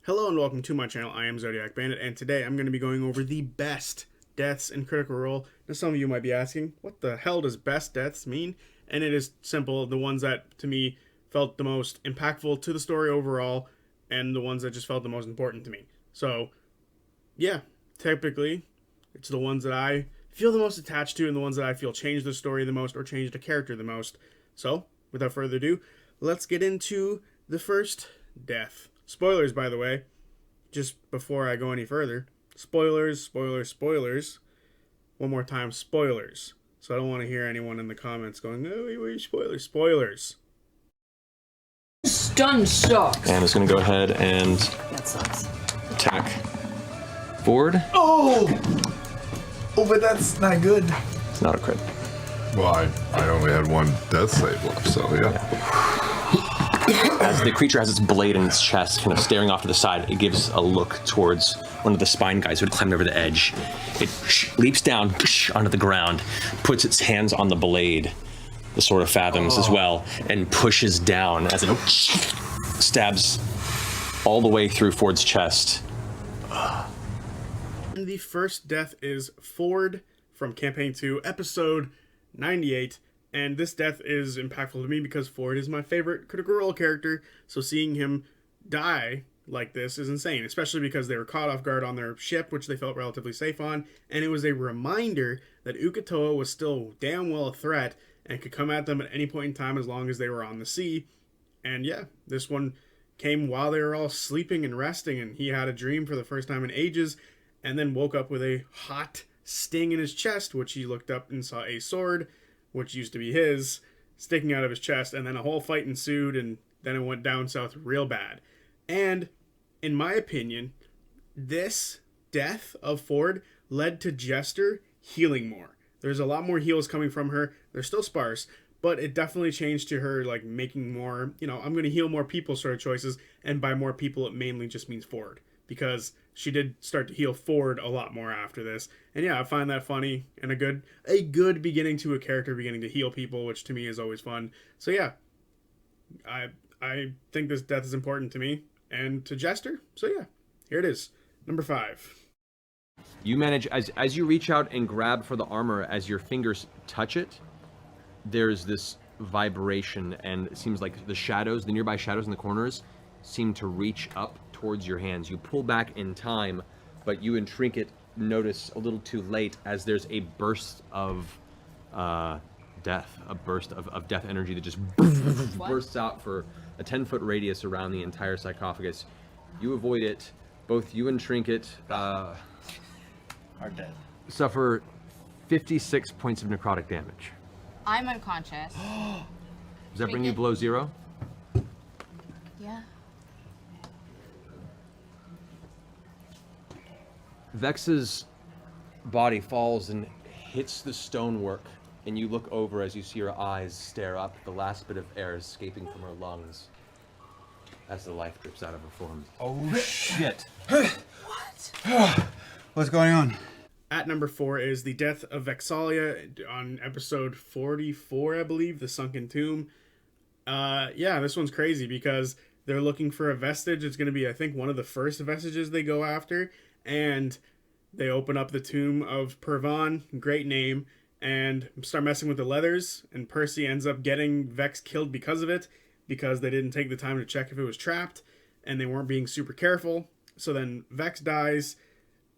Hello and welcome to my channel. I am Zodiac Bandit, and today I'm going to be going over the best deaths in Critical Role. Now, some of you might be asking, what the hell does best deaths mean? And it is simple, the ones that, to me, felt the most impactful to the story overall, and the ones that just felt the most important to me. So, yeah, typically, it's the ones that I feel the most attached to, and the ones that I feel changed the story the most, or changed a character the most. So, without further ado, let's get into the first death. Spoilers, by the way, just before I go any further. Spoilers, spoilers, spoilers. One more time, spoilers. So I don't want to hear anyone in the comments going, oh, wait, spoilers, spoilers. Stun sucks. And it's going to go ahead and That sucks. attack Ford. Oh, but that's not good. It's not a crit. Well, I only had one death save left, so yeah. As the creature has its blade in its chest, kind of staring off to the side, it gives a look towards one of the spine guys who had climbed over the edge. It leaps down onto the ground, puts its hands on the blade, the Sword of Fathoms as well, and pushes down as it stabs all the way through Ford's chest. And the first death is Ford from Campaign 2, Episode 98. And this death is impactful to me because Ford is my favorite Critical Role character, so seeing him die like this is insane, especially because they were caught off guard on their ship, which they felt relatively safe on, and it was a reminder that Uk'otoa was still damn well a threat and could come at them at any point in time as long as they were on the sea. And yeah, this one came while they were all sleeping and resting, and he had a dream for the first time in ages, and then woke up with a hot sting in his chest, which he looked up and saw a sword, which used to be his, sticking out of his chest, and then a whole fight ensued, and then it went down south real bad. And, in my opinion, this death of Ford led to Jester healing more. There's a lot more heals coming from her. They're still sparse, but it definitely changed to her, like, making more, I'm going to heal more people sort of choices, and by more people, it mainly just means Ford, because she did start to heal Ford a lot more after this. And yeah, I find that funny and a good beginning to a character beginning to heal people, which to me is always fun. So yeah, I think this death is important to me and to Jester. So yeah, here it is. Number 5. You manage, as you reach out and grab for the armor, as your fingers touch it, there's this vibration, and it seems like the nearby shadows in the corners seem to reach up towards your hands. You pull back in time, but you and Trinket notice a little too late as there's a burst of death, a burst of death energy that just bursts out for a 10-foot radius around the entire sarcophagus. You avoid it. Both you and Trinket Are dead. suffer 56 points of necrotic damage. I'm unconscious. Does that bring you below 0? Yeah. Vex's body falls and hits the stonework, and you look over as you see her eyes stare up, the last bit of air escaping from her lungs as the life drips out of her form. Oh shit. What? What's going on? At number 4 is the death of Vex'ahlia on episode 44, I believe, The Sunken Tomb. Yeah, this one's crazy because they're looking for a vestige. It's going to be, I think, one of the first vestiges they go after. And they open up the tomb of Purvan, great name, and start messing with the leathers. And Percy ends up getting Vex killed because of it, because they didn't take the time to check if it was trapped, and they weren't being super careful. So then Vex dies,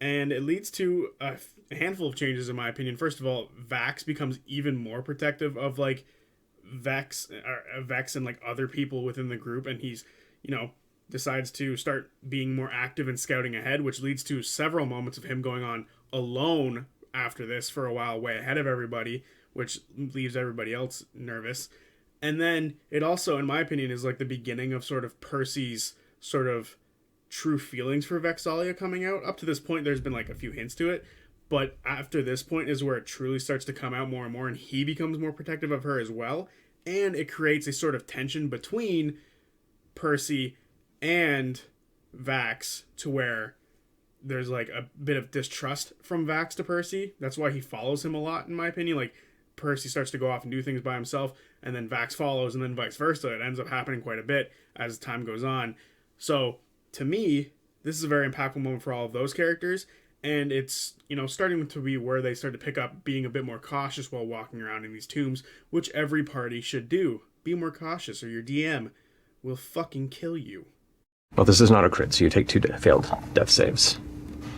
and it leads to a handful of changes, in my opinion. First of all, Vax becomes even more protective of, like, Vex and, like, other people within the group, and he's, decides to start being more active and scouting ahead, which leads to several moments of him going on alone after this for a while, way ahead of everybody, which leaves everybody else nervous. And then it also, in my opinion, is like the beginning of sort of Percy's sort of true feelings for Vex'ahlia coming out. Up to this point, there's been like a few hints to it, but after this point is where it truly starts to come out more and more, and he becomes more protective of her as well, and it creates a sort of tension between Percy and Vax, to where there's like a bit of distrust from Vax to Percy. That's why he follows him a lot, in my opinion. Like, Percy starts to go off and do things by himself, and then Vax follows, and then vice versa. It ends up happening quite a bit as time goes on. So, to me, this is a very impactful moment for all of those characters. And it's, starting to be where they start to pick up being a bit more cautious while walking around in these tombs, which every party should do. Be more cautious or your DM will fucking kill you. Well, this is not a crit, so you take 2 failed death saves.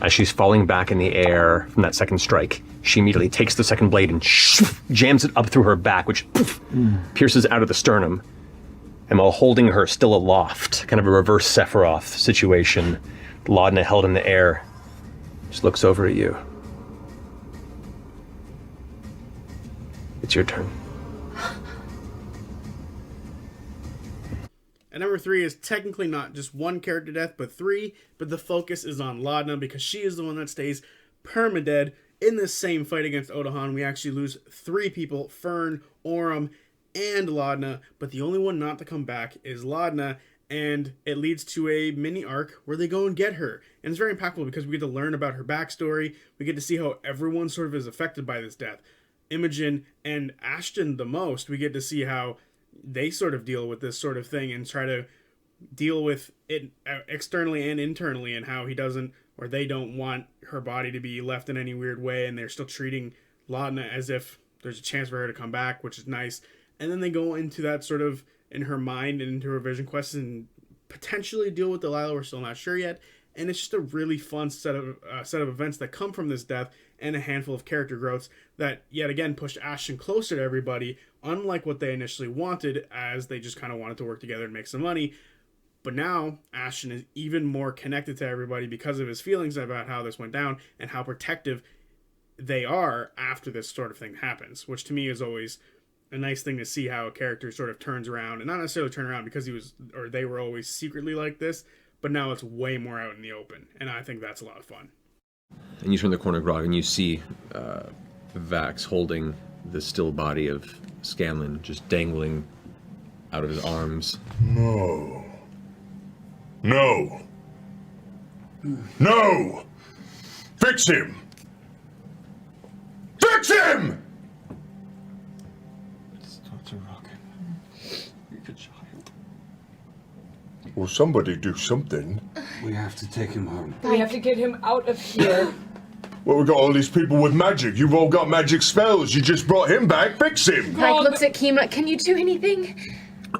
As she's falling back in the air from that second strike, she immediately takes the second blade and jams it up through her back, which pierces out of the sternum. And while holding her still aloft, kind of a reverse Sephiroth situation, Laudna held in the air, just looks over at you. It's your turn. And number 3 is technically not just one character death, but 3, but the focus is on Laudna because she is the one that stays permadead. In this same fight against Odahan, we actually lose 3 people, Fern, Aurum, and Laudna, but the only one not to come back is Laudna, and it leads to a mini arc where they go and get her. And it's very impactful because we get to learn about her backstory, we get to see how everyone sort of is affected by this death. Imogen and Ashton the most, we get to see how they sort of deal with this sort of thing and try to deal with it externally and internally, and how he doesn't, or they don't want her body to be left in any weird way, and they're still treating Laudna as if there's a chance for her to come back, which is nice. And then they go into that sort of in her mind and into her vision quest and potentially deal with Delilah. We're still not sure yet. And it's just a really fun set of events that come from this death, and a handful of character growths that yet again push Ashton closer to everybody, unlike what they initially wanted, as they just kind of wanted to work together and make some money. But now Ashton is even more connected to everybody because of his feelings about how this went down and how protective they are after this sort of thing happens, which to me is always a nice thing to see, how a character sort of turns around, and not necessarily turn around because they were always secretly like this, but now it's way more out in the open, and I think that's a lot of fun. And you turn the corner, Grog, and you see Vax holding the still body of Scanlan just dangling out of his arms. No. No! No! Fix him! Fix him! It's Dr. Rocket. You're a child. Will somebody do something? We have to take him home. We have to get him out of here. Well, we've got all these people with magic. You've all got magic spells. You just brought him back. Fix him! Mike looks at Kima. Can you do anything?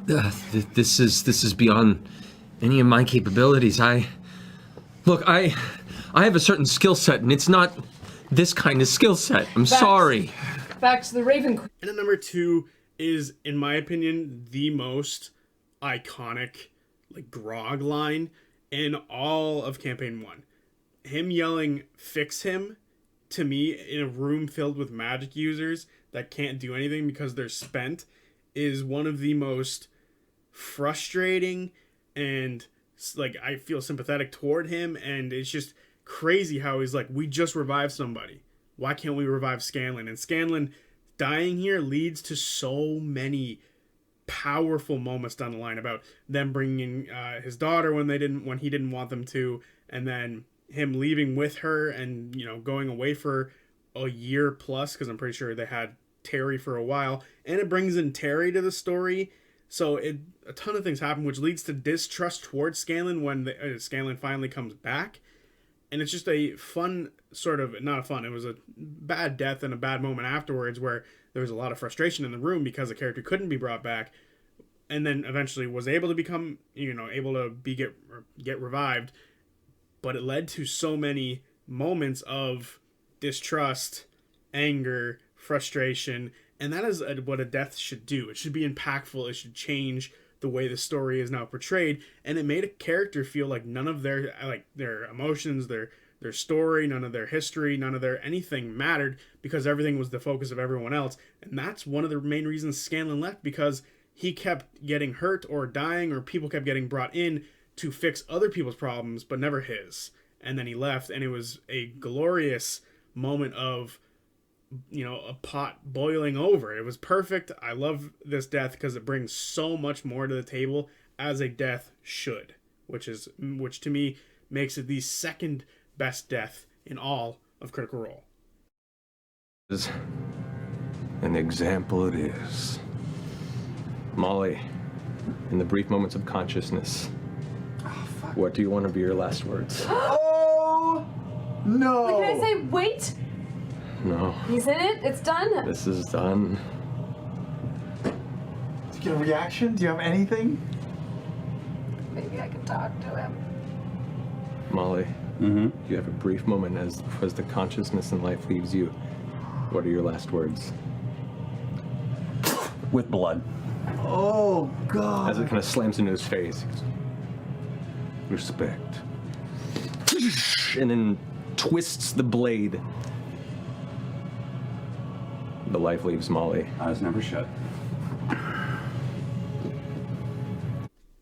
This is beyond any of my capabilities. I have a certain skill set, and it's not this kind of skill set. I'm sorry. Back to the Raven Queen. And then number 2 is, in my opinion, the most iconic Grog line in all of Campaign 1. Him yelling, "Fix him," to me, in a room filled with magic users that can't do anything because they're spent, is one of the most frustrating, and I feel sympathetic toward him, and it's just crazy how he's like, we just revived somebody. Why can't we revive Scanlan? And Scanlan dying here leads to so many powerful moments down the line about them bringing his daughter when he didn't want them to, and then him leaving with her and going away for a year plus, because I'm pretty sure they had Terry for a while, and it brings in Terry to the story. So a ton of things happen, which leads to distrust towards Scanlan when Scanlan finally comes back. And it's just a fun sort of, not a fun, it was a bad death and a bad moment afterwards where there was a lot of frustration in the room because the character couldn't be brought back, and then eventually was able to become, able to get revived. But it led to so many moments of distrust, anger, frustration, and that is what a death should do. It should be impactful. It should change the way the story is now portrayed, and it made a character feel like none of their emotions, their story, none of their history, none of their anything mattered, because everything was the focus of everyone else. And that's one of the main reasons Scanlan left, because he kept getting hurt or dying, or people kept getting brought in to fix other people's problems, but never his. And then he left, and it was a glorious moment of a pot boiling over. It was perfect. I love this death because it brings so much more to the table, as a death should, which to me makes it the second best death in all of Critical Role. An example it is. Molly, in the brief moments of consciousness, Oh, fuck. What do you want to be your last words? Oh no! What can I say? Wait. No. He's in it. It's done. This is done. Do you get a reaction? Do you have anything? Maybe I can talk to him. Molly, you have a brief moment as the consciousness and life leaves you. What are your last words? With blood. Oh God! As it kind of slams into his face. Respect. And then twists the blade. The life leaves Molly. Eyes never shut.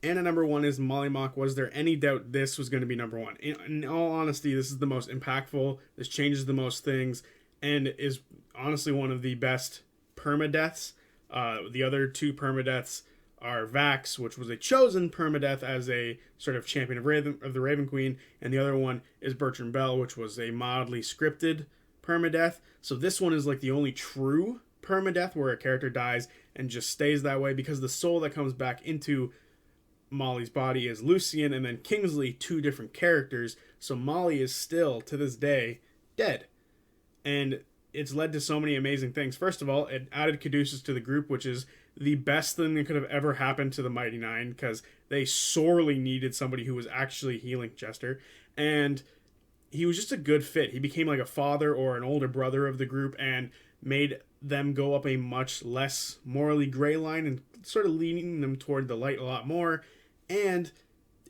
And at number 1 is Molly Mock. Was there any doubt this was going to be number 1? In all honesty, this is the most impactful. This changes the most things and is honestly one of the best permadeaths. The other 2 permadeaths are Vax, which was a chosen permadeath as a sort of champion of the Raven Queen, and the other one is Bertrand Bell, which was a mildly scripted permadeath. So this one is like the only true permadeath where a character dies and just stays that way, because the soul that comes back into Molly's body is Lucian and then Kingsley, 2 different characters. So Molly is still, to this day, dead. And it's led to so many amazing things. First of all, it added Caduceus to the group, which is the best thing that could have ever happened to the Mighty Nine, because they sorely needed somebody who was actually healing Jester. And he was just a good fit. He became like a father or an older brother of the group and made them go up a much less morally gray line and sort of leaning them toward the light a lot more. And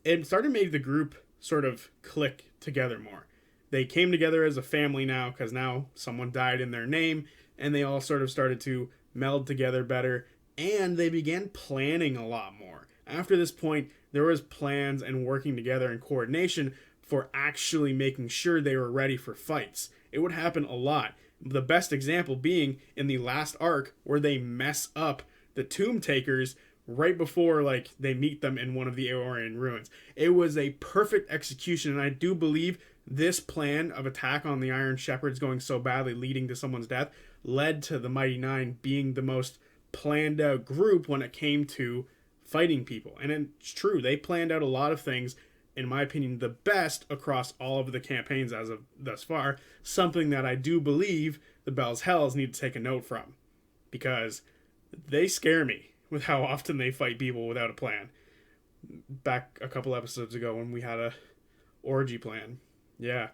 it started making the group sort of click together more. They came together as a family now, because now someone died in their name, and they all sort of started to meld together better, and they began planning a lot more. After this point, there was plans and working together and coordination for actually making sure they were ready for fights. It would happen a lot. The best example being in the last arc, where they mess up the Tomb Takers right before like they meet them in one of the Aeorian ruins. It was a perfect execution, and I do believe this plan of attack on the Iron Shepherds going so badly, leading to someone's death, led to the Mighty Nine being the most planned out group when it came to fighting people. And it's true, they planned out a lot of things, in my opinion, the best across all of the campaigns as of thus far. Something that I do believe the Bell's Hells need to take a note from, because they scare me with how often they fight people without a plan. Back a couple episodes ago when we had a orgy plan. Yeah.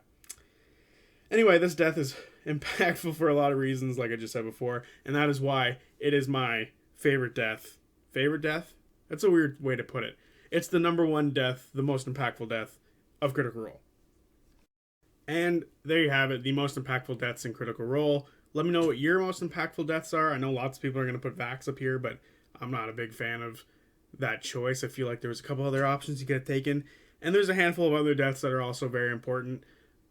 Anyway, this death is impactful for a lot of reasons, like I just said before, and that is why it is my favorite death. Favorite death? That's a weird way to put it. It's the number 1 death, the most impactful death of Critical Role. And there you have it, the most impactful deaths in Critical Role. Let me know what your most impactful deaths are. I know lots of people are going to put Vax up here, but I'm not a big fan of that choice. I feel like there was a couple other options you could have taken. And there's a handful of other deaths that are also very important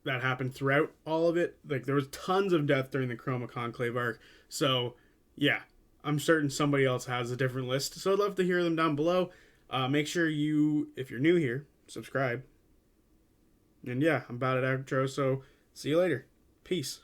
that happened throughout all of it. Like, there was tons of death during the Chroma Conclave arc. So, yeah, I'm certain somebody else has a different list. So I'd love to hear them down below. Make sure you, if you're new here, subscribe. And yeah, I'm about at outro, so see you later. Peace.